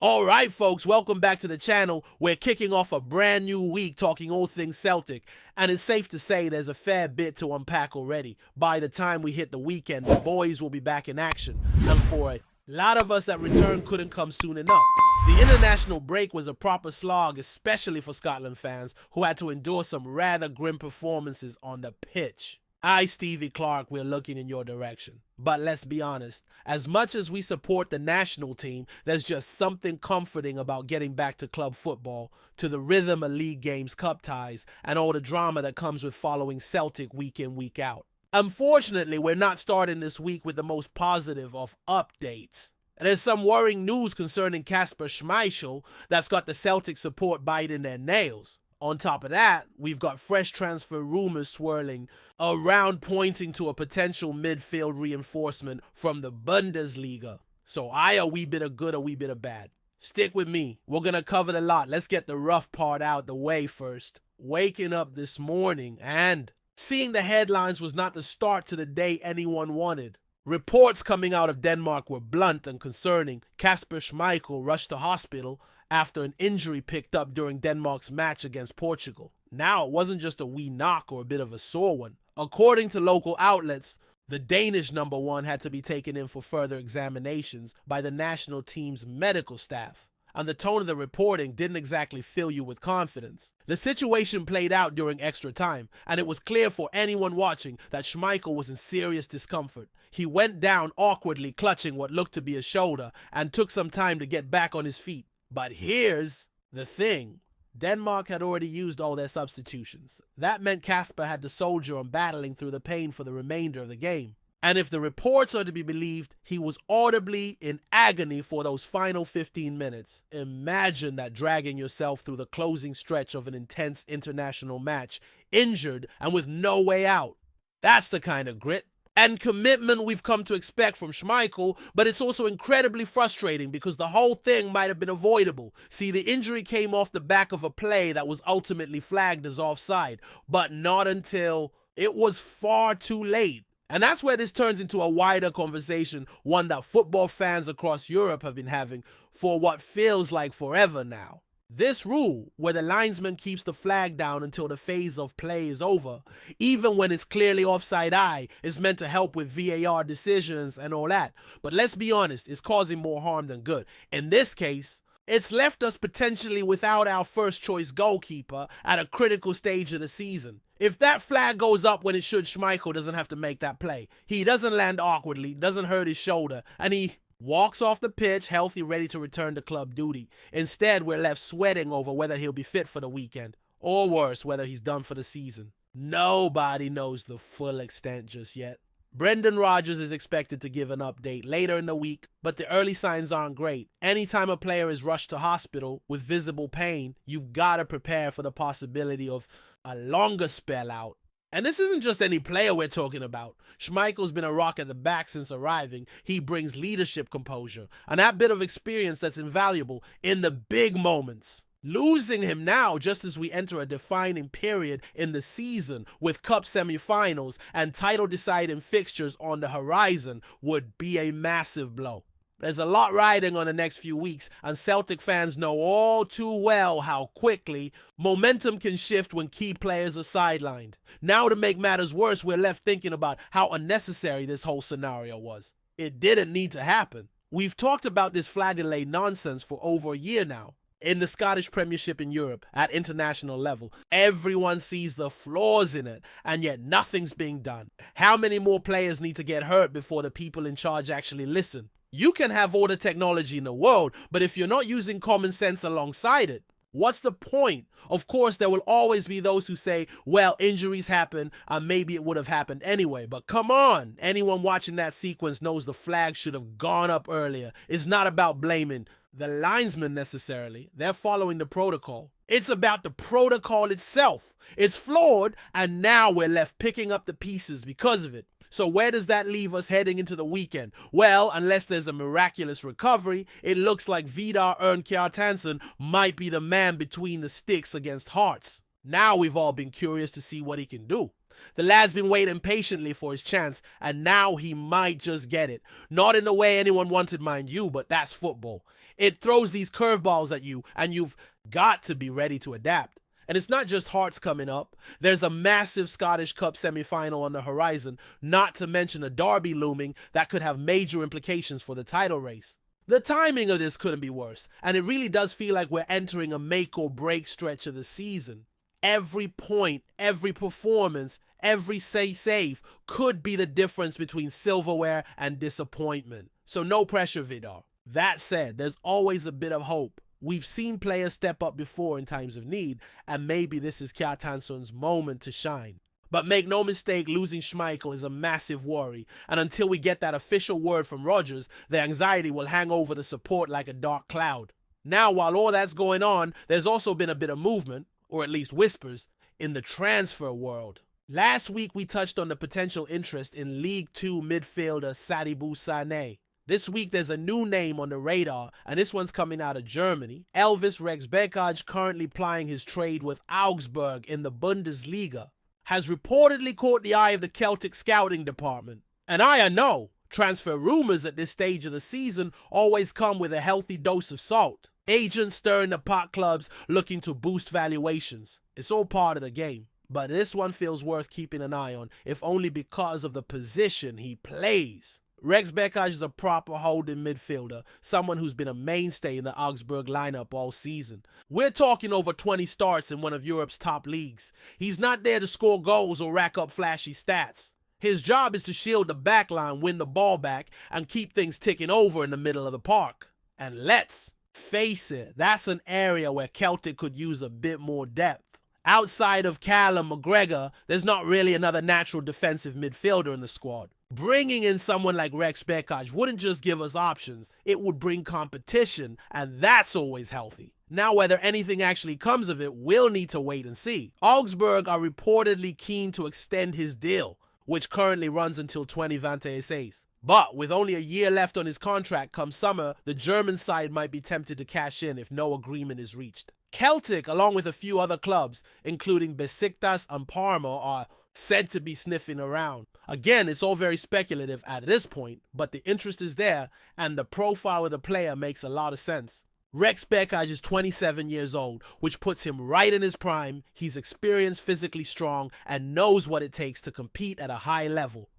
Alright folks, welcome back to the channel. We're kicking off a brand new week talking all things Celtic, and it's safe to say there's a fair bit to unpack already. By the time we hit the weekend, the boys will be back in action, and for a lot of us that return couldn't come soon enough. The international break was a proper slog, especially for Scotland fans who had to endure some rather grim performances on the pitch. Aye, Stevie Clark, we're looking in your direction. But let's be honest, as much as we support the national team, there's just something comforting about getting back to club football, to the rhythm of league games, cup ties, and all the drama that comes with following Celtic week in, week out. Unfortunately, we're not starting this week with the most positive of updates. There's some worrying news concerning Casper Schmeichel that's got the Celtic support biting their nails. On top of that, we've got fresh transfer rumors swirling around pointing to a potential midfield reinforcement from the Bundesliga. So a wee bit of good, a wee bit of bad. Stick with me. We're going to cover the lot. Let's get the rough part out the way first. Waking up this morning and seeing the headlines was not the start to the day anyone wanted. Reports coming out of Denmark were blunt and concerning. Casper Schmeichel rushed to hospital after an injury picked up during Denmark's match against Portugal. Now, it wasn't just a wee knock or a bit of a sore one. According to local outlets, the Danish number one had to be taken in for further examinations by the national team's medical staff. And the tone of the reporting didn't exactly fill you with confidence. The situation played out during extra time, and it was clear for anyone watching that Schmeichel was in serious discomfort. He went down awkwardly clutching what looked to be his shoulder and took some time to get back on his feet. But here's the thing. Denmark had already used all their substitutions. That meant Casper had to soldier on battling through the pain for the remainder of the game. And if the reports are to be believed, he was audibly in agony for those final 15 minutes. Imagine that, dragging yourself through the closing stretch of an intense international match, injured and with no way out. That's the kind of grit and commitment we've come to expect from Schmeichel, but it's also incredibly frustrating because the whole thing might have been avoidable. See, the injury came off the back of a play that was ultimately flagged as offside, but not until it was far too late. And that's where this turns into a wider conversation, one that football fans across Europe have been having for what feels like forever now. This rule, where the linesman keeps the flag down until the phase of play is over, even when it's clearly offside eye, is meant to help with VAR decisions and all that. But let's be honest, it's causing more harm than good. In this case, it's left us potentially without our first choice goalkeeper at a critical stage of the season. If that flag goes up when it should, Schmeichel doesn't have to make that play. He doesn't land awkwardly, doesn't hurt his shoulder, and he walks off the pitch healthy, ready to return to club duty. Instead, we're left sweating over whether he'll be fit for the weekend, or worse, whether he's done for the season. Nobody knows the full extent just yet. Brendan Rodgers is expected to give an update later in the week, but the early signs aren't great. Anytime a player is rushed to hospital with visible pain, you've got to prepare for the possibility of a longer spell out. And this isn't just any player we're talking about. Schmeichel's been a rock at the back since arriving. He brings leadership, composure, and that bit of experience that's invaluable in the big moments. Losing him now, just as we enter a defining period in the season with cup semi-finals and title-deciding fixtures on the horizon, would be a massive blow. There's a lot riding on the next few weeks, and Celtic fans know all too well how quickly momentum can shift when key players are sidelined. Now, to make matters worse, we're left thinking about how unnecessary this whole scenario was. It didn't need to happen. We've talked about this flag delay nonsense for over a year now. In the Scottish Premiership in Europe, at international level, everyone sees the flaws in it, and yet nothing's being done. How many more players need to get hurt before the people in charge actually listen? You can have all the technology in the world, but if you're not using common sense alongside it, what's the point? Of course, there will always be those who say, well, injuries happen, and maybe it would have happened anyway. But come on, anyone watching that sequence knows the flag should have gone up earlier. It's not about blaming the linesman necessarily. They're following the protocol. It's about the protocol itself. It's flawed, and now we're left picking up the pieces because of it. So where does that leave us heading into the weekend? Well, unless there's a miraculous recovery, it looks like Vidar Kjartansson might be the man between the sticks against Hearts. Now we've all been curious to see what he can do. The lad's been waiting patiently for his chance, and now he might just get it. Not in the way anyone wanted, mind you, but that's football. It throws these curveballs at you, and you've got to be ready to adapt. And it's not just Hearts coming up. There's a massive Scottish Cup semi-final on the horizon, not to mention a derby looming that could have major implications for the title race. The timing of this couldn't be worse, and it really does feel like we're entering a make-or-break stretch of the season. Every point, every performance, every save could be the difference between silverware and disappointment. So no pressure, Vidar. That said, there's always a bit of hope. We've seen players step up before in times of need, and maybe this is Kjartansson's moment to shine. But make no mistake, losing Schmeichel is a massive worry, and until we get that official word from Rodgers, the anxiety will hang over the support like a dark cloud. Now, while all that's going on, there's also been a bit of movement, or at least whispers, in the transfer world. Last week, we touched on the potential interest in League 2 midfielder Sadibou Sané. This week, there's a new name on the radar, and this one's coming out of Germany. Elvis Rexbekaj, currently plying his trade with Augsburg in the Bundesliga, has reportedly caught the eye of the Celtic scouting department. And I know, transfer rumors at this stage of the season always come with a healthy dose of salt. Agents stirring the pot clubs looking to boost valuations. It's all part of the game. But this one feels worth keeping an eye on, if only because of the position he plays. Rexbekaj is a proper holding midfielder, someone who's been a mainstay in the Augsburg lineup all season. We're talking over 20 starts in one of Europe's top leagues. He's not there to score goals or rack up flashy stats. His job is to shield the backline, win the ball back, and keep things ticking over in the middle of the park. And let's face it, that's an area where Celtic could use a bit more depth. Outside of Callum McGregor, there's not really another natural defensive midfielder in the squad. Bringing in someone like Rexbekaj wouldn't just give us options, it would bring competition, and that's always healthy. Now, whether anything actually comes of it, we'll need to wait and see. Augsburg are reportedly keen to extend his deal, which currently runs until 2026. But with only a year left on his contract come summer, the German side might be tempted to cash in if no agreement is reached. Celtic, along with a few other clubs, including Besiktas and Parma, are said to be sniffing around. Again, it's all very speculative at this point, but the interest is there, and the profile of the player makes a lot of sense. Rexbekaj is 27 years old, which puts him right in his prime. He's experienced, physically strong, and knows what it takes to compete at a high level.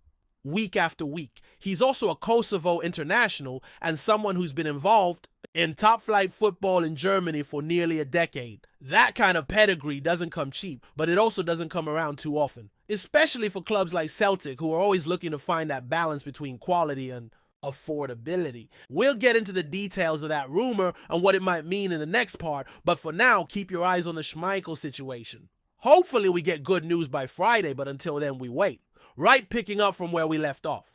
Week after week. He's also a Kosovo international and someone who's been involved in top-flight football in Germany for nearly a decade. That kind of pedigree doesn't come cheap, but it also doesn't come around too often, especially for clubs like Celtic, who are always looking to find that balance between quality and affordability. We'll get into the details of that rumor and what it might mean in the next part, but for now, keep your eyes on the Schmeichel situation. Hopefully we get good news by Friday, but until then we wait. Right, picking up from where we left off.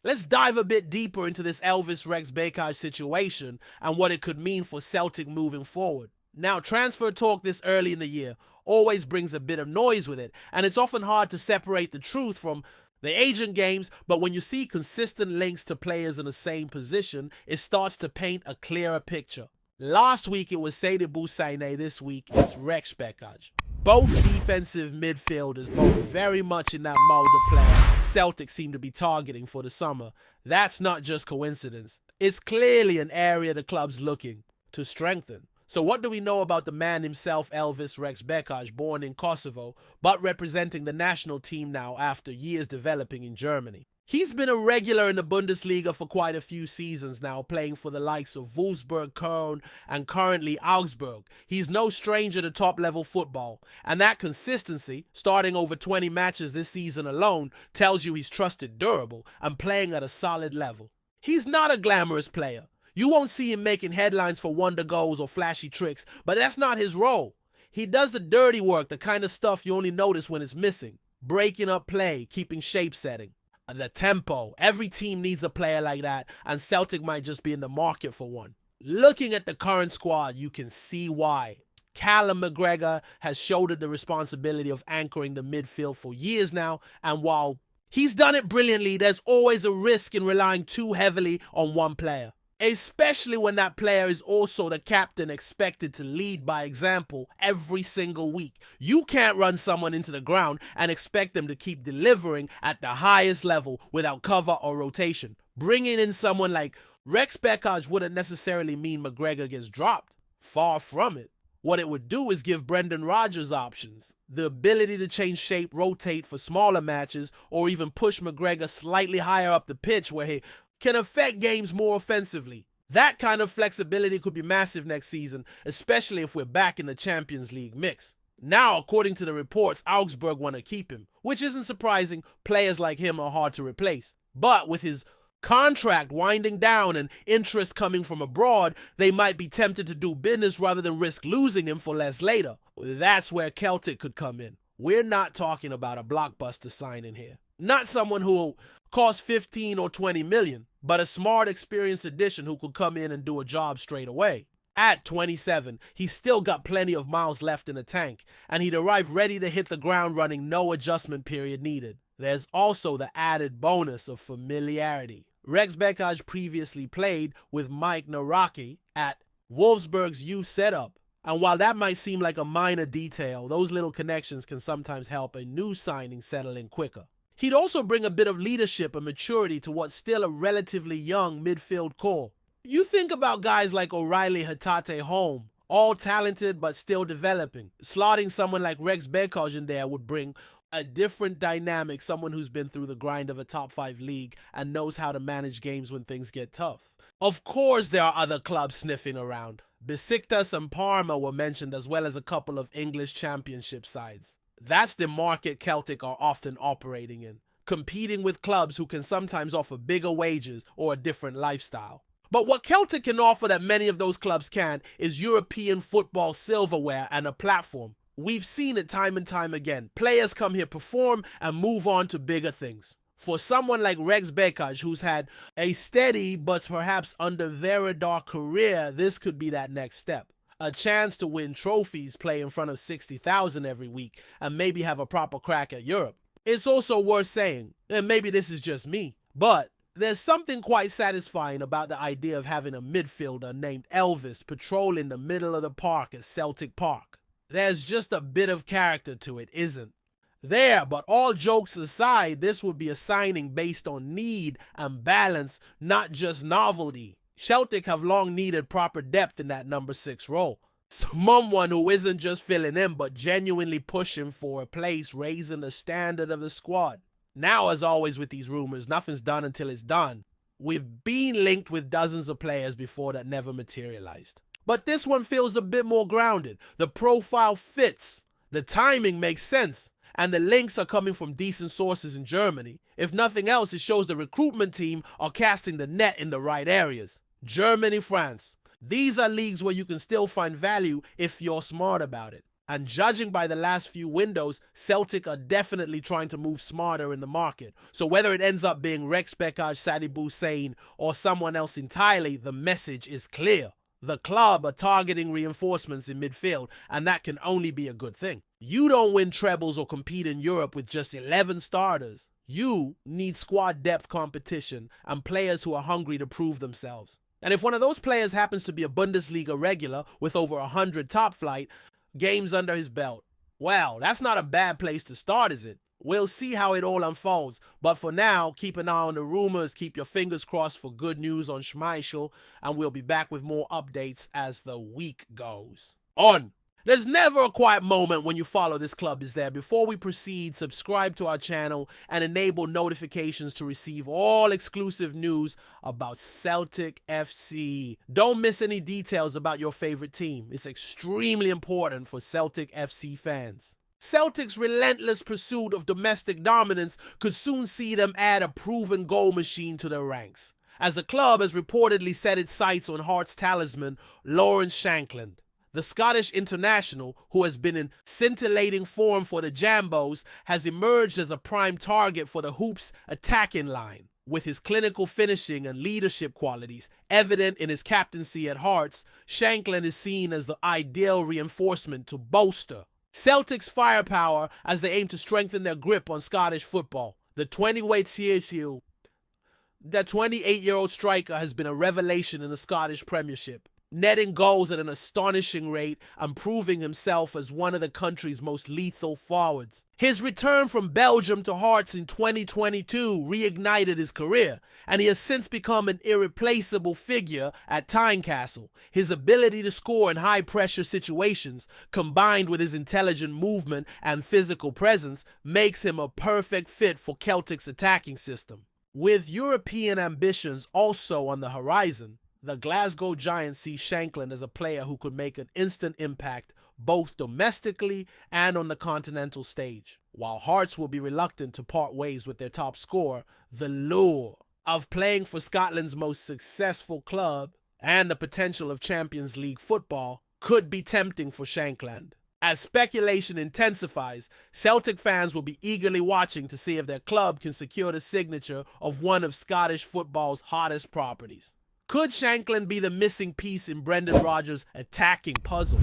Let's dive a bit deeper into this Elvis Rexbekaj situation and what it could mean for Celtic moving forward. Now, transfer talk this early in the year always brings a bit of noise with it, and it's often hard to separate the truth from the agent games, but when you see consistent links to players in the same position, it starts to paint a clearer picture. Last week it was Sadibou Sané, this week it's Rexbekaj. Both defensive midfielders, both very much in that mold of player Celtic seem to be targeting for the summer. That's not just coincidence. It's clearly an area the club's looking to strengthen. So what do we know about the man himself, Elvis Rexbekaj, born in Kosovo, but representing the national team now after years developing in Germany? He's been a regular in the Bundesliga for quite a few seasons now, playing for the likes of Wolfsburg, Köln, and currently Augsburg. He's no stranger to top-level football, and that consistency, starting over 20 matches this season alone, tells you he's trusted, durable, and playing at a solid level. He's not a glamorous player. You won't see him making headlines for wonder goals or flashy tricks, but that's not his role. He does the dirty work, the kind of stuff you only notice when it's missing. Breaking up play, keeping shape setting. The tempo. Every team needs a player like that, and Celtic might just be in the market for one. Looking at the current squad, you can see why. Callum McGregor has shouldered the responsibility of anchoring the midfield for years now, and while he's done it brilliantly, there's always a risk in relying too heavily on one player. Especially when that player is also the captain, expected to lead by example every single week. You can't run someone into the ground and expect them to keep delivering at the highest level without cover or rotation. Bringing in someone like Rex Beckage wouldn't necessarily mean McGregor gets dropped. Far from it. What it would do is give Brendan Rodgers options. The ability to change shape, rotate for smaller matches, or even push McGregor slightly higher up the pitch where he can affect games more offensively. That kind of flexibility could be massive next season, especially if we're back in the Champions League mix. Now, according to the reports, Augsburg want to keep him, which isn't surprising. Players like him are hard to replace. But with his contract winding down and interest coming from abroad, they might be tempted to do business rather than risk losing him for less later. That's where Celtic could come in. We're not talking about a blockbuster signing here. Not someone who will cost 15 or 20 million, but a smart, experienced addition who could come in and do a job straight away. At 27, he's still got plenty of miles left in the tank, and he'd arrive ready to hit the ground running, no adjustment period needed. There's also the added bonus of familiarity. Rex Beckage previously played with Mike Naraki at Wolfsburg's youth setup, and while that might seem like a minor detail, those little connections can sometimes help a new signing settle in quicker. He'd also bring a bit of leadership and maturity to what's still a relatively young midfield core. You think about guys like O'Reilly Hatate Holm, all talented but still developing. Slotting someone like Rex Beckage in there would bring a different dynamic, someone who's been through the grind of a top 5 league and knows how to manage games when things get tough. Of course, there are other clubs sniffing around. Besiktas and Parma were mentioned, as well as a couple of English championship sides. That's the market Celtic are often operating in, competing with clubs who can sometimes offer bigger wages or a different lifestyle. But what Celtic can offer that many of those clubs can't is European football silverware and a platform. We've seen it time and time again. Players come here, perform, and move on to bigger things. For someone like Rex Beckage, who's had a steady but perhaps under their radar career, this could be that next step. A chance to win trophies, play in front of 60,000 every week, and maybe have a proper crack at Europe. It's also worth saying, and maybe this is just me, but there's something quite satisfying about the idea of having a midfielder named Elvis patrolling the middle of the park at Celtic Park. There's just a bit of character to it, isn't there? But all jokes aside, this would be a signing based on need and balance, not just novelty. Celtic have long needed proper depth in that number 6 role. Someone who isn't just filling in, but genuinely pushing for a place, raising the standard of the squad. Now, as always with these rumors, nothing's done until it's done. We've been linked with dozens of players before that never materialized. But this one feels a bit more grounded. The profile fits. The timing makes sense. And the links are coming from decent sources in Germany. If nothing else, it shows the recruitment team are casting the net in the right areas. Germany, France. These are leagues where you can still find value if you're smart about it. And judging by the last few windows, Celtic are definitely trying to move smarter in the market. So whether it ends up being Rex Beckage, Sadibou Sane, or someone else entirely, the message is clear. The club are targeting reinforcements in midfield, and that can only be a good thing. You don't win trebles or compete in Europe with just 11 starters. You need squad depth competition and players who are hungry to prove themselves. And if one of those players happens to be a Bundesliga regular with over 100 top flight games under his belt, well, that's not a bad place to start, is it? We'll see how it all unfolds, but for now, keep an eye on the rumors, keep your fingers crossed for good news on Schmeichel, and we'll be back with more updates as the week goes on. There's never a quiet moment when you follow this club, is there? Before we proceed, subscribe to our channel and enable notifications to receive all exclusive news about Celtic FC. Don't miss any details about your favorite team. It's extremely important for Celtic FC fans. Celtic's relentless pursuit of domestic dominance could soon see them add a proven goal machine to their ranks, as the club has reportedly set its sights on Hearts talisman Lawrence Shankland. The Scottish international, who has been in scintillating form for the Jambos, has emerged as a prime target for the Hoops' attacking line. With his clinical finishing and leadership qualities evident in his captaincy at Hearts, Shankland is seen as the ideal reinforcement to bolster Celtic's firepower as they aim to strengthen their grip on Scottish football. The 28-year-old striker has been a revelation in the Scottish Premiership. netting goals at an astonishing rate and proving himself as one of the country's most lethal forwards. His return from Belgium to Hearts in 2022 reignited his career, and he has since become an irreplaceable figure at Tynecastle. His ability to score in high-pressure situations, combined with his intelligent movement and physical presence, makes him a perfect fit for Celtic's attacking system. With European ambitions also on the horizon, the Glasgow Giants see Shankland as a player who could make an instant impact both domestically and on the continental stage. While Hearts will be reluctant to part ways with their top scorer, the lure of playing for Scotland's most successful club and the potential of Champions League football could be tempting for Shankland. As speculation intensifies, Celtic fans will be eagerly watching to see if their club can secure the signature of one of Scottish football's hottest properties. Could Shankland be the missing piece in Brendan Rodgers' attacking puzzle?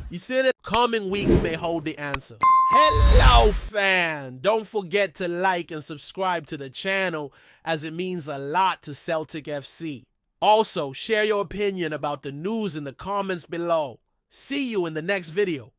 You see that coming weeks may hold the answer. Hello, fan! Don't forget to like and subscribe to the channel, as it means a lot to Celtic FC. Also, share your opinion about the news in the comments below. See you in the next video.